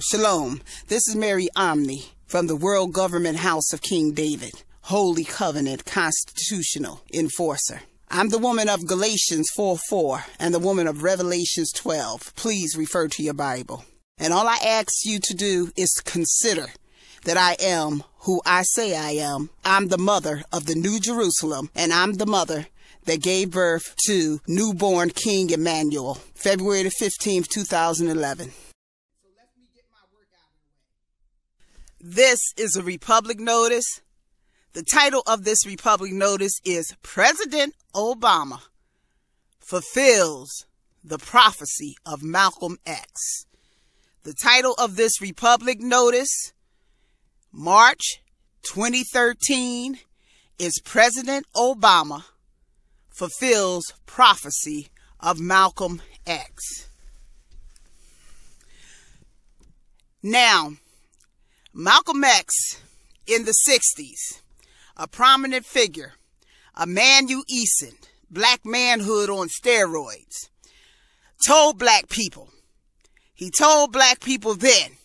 Shalom, this is Mary Omni from the World Government House of King David, Holy Covenant Constitutional Enforcer. I'm the woman of Galatians 4:4 and the woman of Revelations 12. Please refer to your Bible. And all I ask you to do is consider that I am who I say I am. I'm the mother of the New Jerusalem, and I'm the mother that gave birth to newborn King Emmanuel, February the 15th, 2011. This is a Republic Notice. The title of this Republic Notice is President Obama Fulfills the Prophecy of Malcolm X. The title of this Republic Notice, March 2013, is President Obama Fulfills Prophecy of Malcolm X. Now, Malcolm X in the 60s, a prominent figure, a man you Eason, black manhood on steroids, told black people then,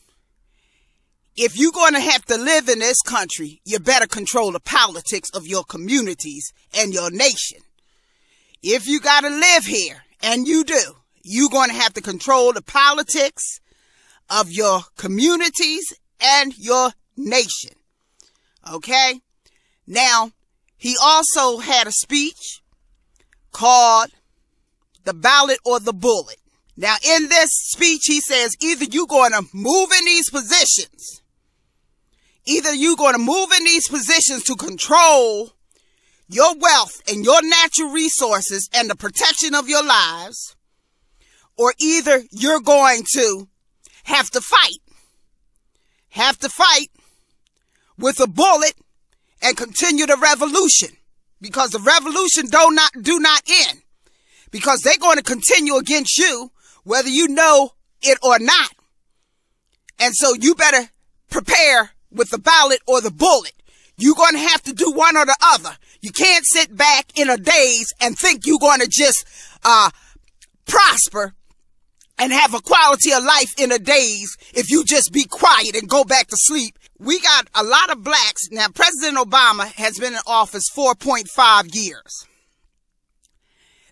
if you're going to have to live in this country, you better control the politics of your communities and your nation. If you got to live here, and you do, you're going to have to control the politics of your communities and your nation. Okay? Now, he also had a speech called The Ballot or the Bullet. Now, in this speech, he says, either you're going to move in these positions, to control your wealth and your natural resources and the protection of your lives, or either you're going to have to fight with a bullet and continue the revolution, because the revolution do not end, because they're going to continue against you whether you know it or not. And so you better prepare with the ballot or the bullet. You're going to have to do one or the other. You can't sit back in a daze and think you're going to just prosper and have a quality of life in a daze if you just be quiet and go back to sleep. We got a lot of blacks. Now, President Obama has been in office 4.5 years.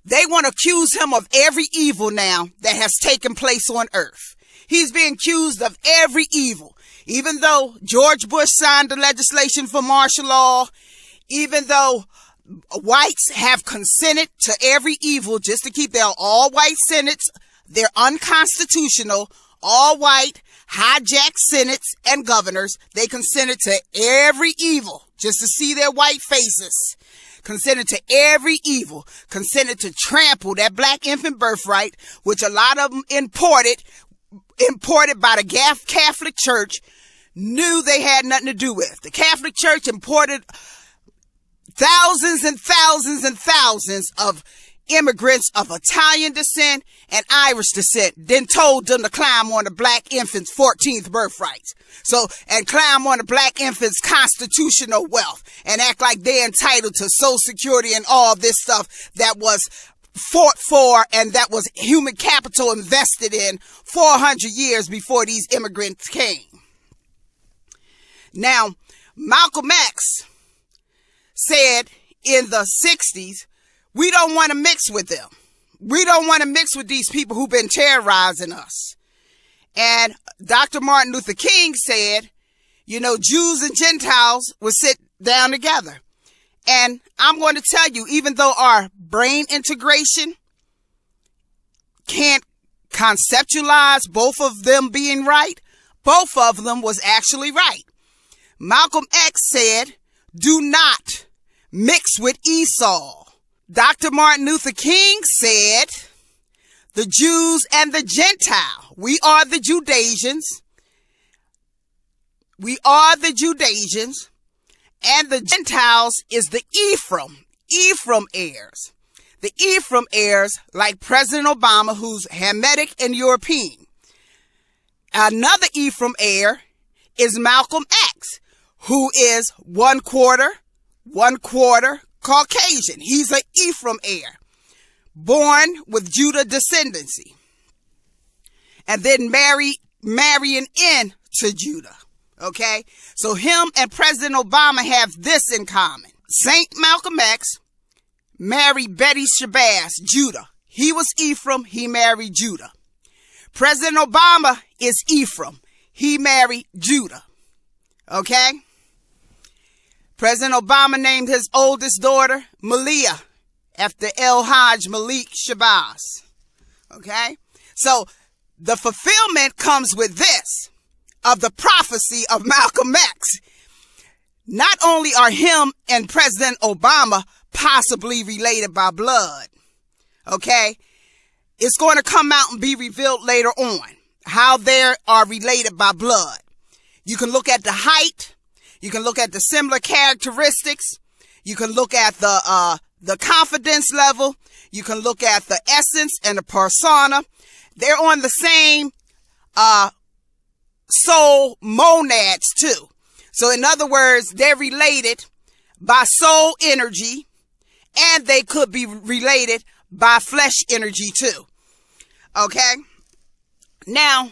They want to accuse him of every evil now that has taken place on earth. He's being accused of every evil. Even though George Bush signed the legislation for martial law, even though whites have consented to every evil just to keep their all-white senates, they're unconstitutional, all-white, hijacked senates and governors. They consented to every evil just to see their white faces. Consented to every evil. Consented to trample that black infant birthright, which a lot of them imported by the Catholic Church, knew they had nothing to do with. The Catholic Church imported thousands and thousands and thousands of immigrants of Italian descent and Irish descent, then told them to climb on the black infant's 14th birthright. And climb on the black infant's constitutional wealth and act like they're entitled to Social Security and all this stuff that was fought for and that was human capital invested in 400 years before these immigrants came. Now, Malcolm X said in the 60s, we don't want to mix with them. We don't want to mix with these people who've been terrorizing us. And Dr. Martin Luther King said, Jews and Gentiles will sit down together. And I'm going to tell you, even though our brain integration can't conceptualize both of them being right, both of them was actually right. Malcolm X said, do not mix with Esau. Dr. Martin Luther King said, the Jews and the Gentile. We are the Judasians. And the Gentiles is the Ephraim heirs. The Ephraim heirs, like President Obama, who's Hamitic and European. Another Ephraim heir is Malcolm X, who is one quarter Caucasian. He's an Ephraim heir, born with Judah descendancy. and then married marrying into Judah. Okay, so him and President Obama have this in common. Saint Malcolm X married Betty Shabazz, Judah. He was Ephraim, he married Judah. President Obama is Ephraim, he married Judah. Okay? President Obama named his oldest daughter Malia after El Hajj Malik Shabazz. Okay? So the fulfillment comes with this, of the prophecy of Malcolm X. Not only are him and President Obama possibly related by blood, okay, it's going to come out and be revealed later on how they are related by blood. You can look at the height, you can look at the similar characteristics, you can look at the confidence level, you can look at the essence and the persona. They're on the same soul monads too. So in other words, they're related by soul energy, and they could be related by flesh energy too. Okay? Now,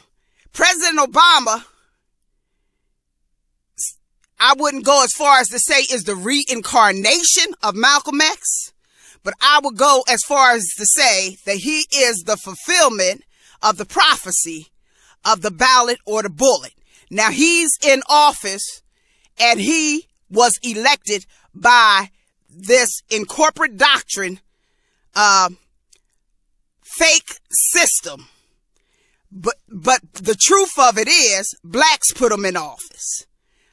President Obama, I wouldn't go as far as to say is the reincarnation of Malcolm X, but I would go as far as to say that he is the fulfillment of the prophecy of the ballot or the bullet. Now, he's in office and he was elected by this in corporate doctrine fake system. But the truth of it is, blacks put him in office.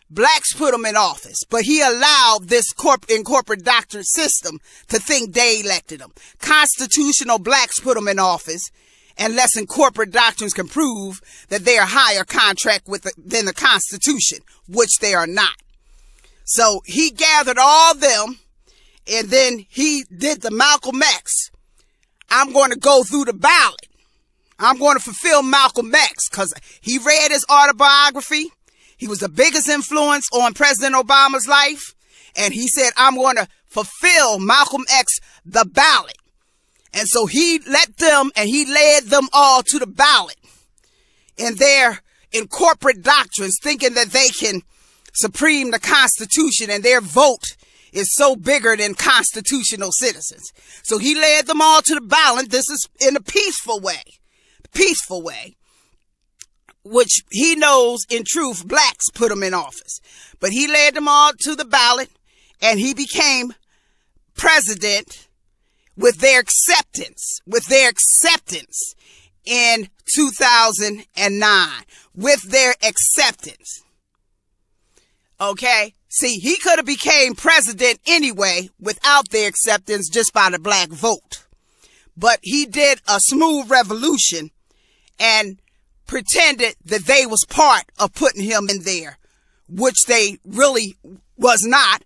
Blacks put him in office, but he allowed this in corporate doctrine system to think they elected him. Constitutional blacks put him in office, unless in corporate doctrines can prove that they are higher contract than the Constitution, which they are not. So he gathered all them, and then he did the Malcolm X. I'm going to go through the ballot. I'm going to fulfill Malcolm X, because he read his autobiography. He was the biggest influence on President Obama's life. And he said, I'm going to fulfill Malcolm X, the ballot. And so he let them, and he led them all to the ballot. And they're in corporate doctrines, thinking that they can supreme the Constitution, and their vote is so bigger than constitutional citizens. So he led them all to the ballot. This is in a peaceful way, which he knows in truth blacks put him in office. But he led them all to the ballot, and he became president with their acceptance in 2009, with their acceptance. Okay. See, he could have became president anyway without their acceptance, just by the black vote. But he did a smooth revolution and pretended that they was part of putting him in there, which they really was not,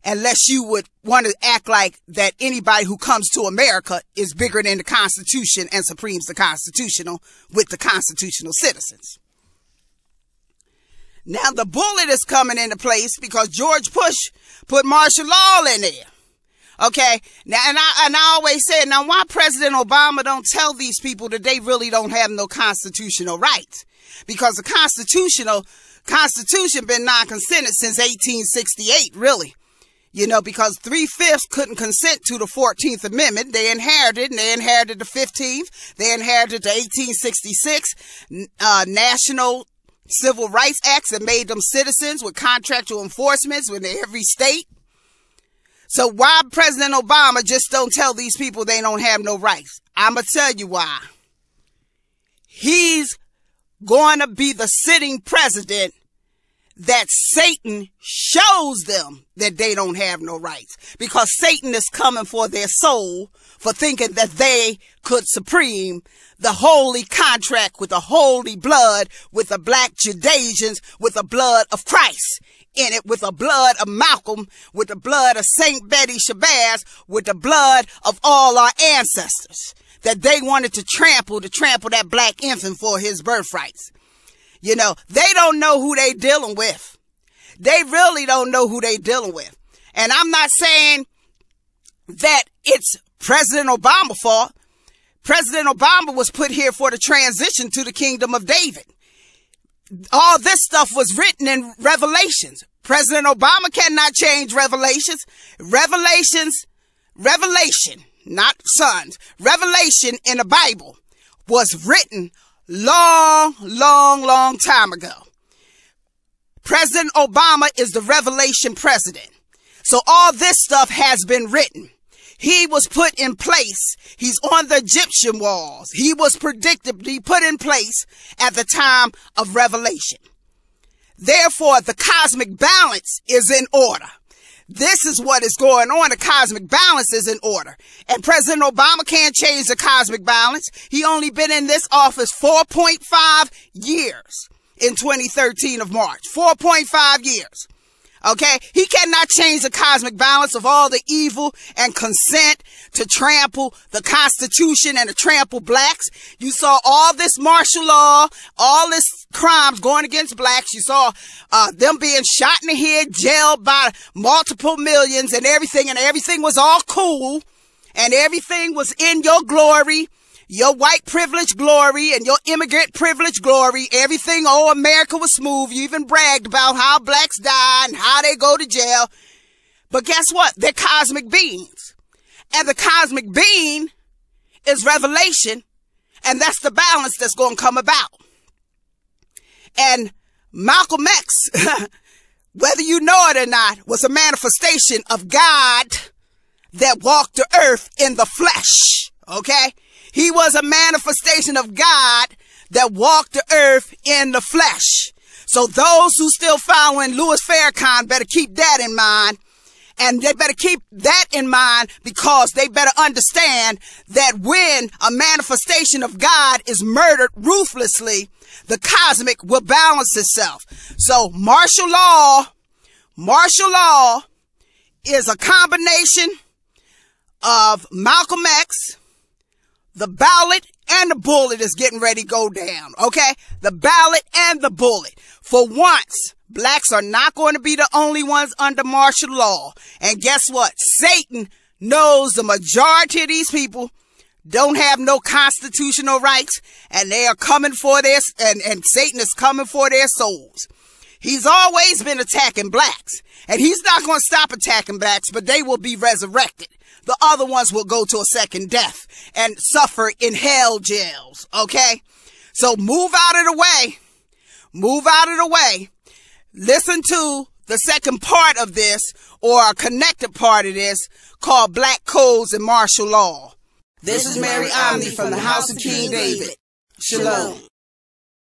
unless you would want to act like that anybody who comes to America is bigger than the Constitution and supremes the constitutional with the constitutional citizens. Now the bullet is coming into place because George Bush put martial law in there. Okay. Now, and I always said, now why President Obama don't tell these people that they really don't have no constitutional rights? Because the Constitution been non-consented since 1868, really. You know, because 3/5 couldn't consent to the 14th Amendment. They inherited the 15th. They inherited the 1866 National Civil Rights Acts that made them citizens with contractual enforcements within every state. So why President Obama just don't tell these people they don't have no rights? I'm going to tell you why. He's going to be the sitting president that Satan shows them that they don't have no rights, because Satan is coming for their soul for thinking that they could supreme the holy contract with the holy blood, with the black Judaizers, with the blood of Christ in it, with the blood of Malcolm, with the blood of Saint Betty Shabazz, with the blood of all our ancestors, that they wanted to trample that black infant for his birthrights. You know, they don't know who they dealing with. They really don't know who they dealing with. And I'm not saying that it's President Obama's fault. President Obama was put here for the transition to the kingdom of David. all this stuff was written in Revelations. President Obama cannot change Revelations. Revelation, not sons. Revelation in the Bible was written long time ago. President Obama is the revelation president. So all this stuff has been written. He was put in place. He's on the Egyptian walls. He was predictably put in place at the time of Revelation. Therefore, the cosmic balance is in order. This is what is going on. The cosmic balance is in order. And President Obama can't change the cosmic balance. He only been in this office 4.5 years in 2013 of March. 4.5 years. Okay? He cannot change the cosmic balance of all the evil and consent to trample the Constitution and to trample blacks. You saw all this martial law, all this crimes going against blacks. You saw them being shot in the head, jailed by multiple millions and everything was all cool and everything was in your glory. Your white privilege glory and your immigrant privilege glory, everything, oh, America was smooth. You even bragged about how blacks die and how they go to jail. But guess what? They're cosmic beings. And the cosmic being is revelation. And that's the balance that's going to come about. And Malcolm X, whether you know it or not, was a manifestation of God that walked the earth in the flesh. Okay? He was a manifestation of God that walked the earth in the flesh. So those who still following Louis Farrakhan better keep that in mind. And they better keep that in mind because they better understand that when a manifestation of God is murdered ruthlessly, the cosmic will balance itself. So martial law is a combination of Malcolm X, the ballot, and the bullet is getting ready to go down, okay? The ballot and the bullet. For once, blacks are not going to be the only ones under martial law. And guess what? Satan knows the majority of these people don't have no constitutional rights, and they are coming for their, and Satan is coming for their souls. He's always been attacking blacks, and he's not going to stop attacking blacks, but they will be resurrected. The other ones will go to a second death and suffer in hell jails, okay? So move out of the way. Move out of the way. Listen to the second part of this, or a connected part of this, called Black Codes and Martial Law. This is Mary Omni from the House of King David. Shalom.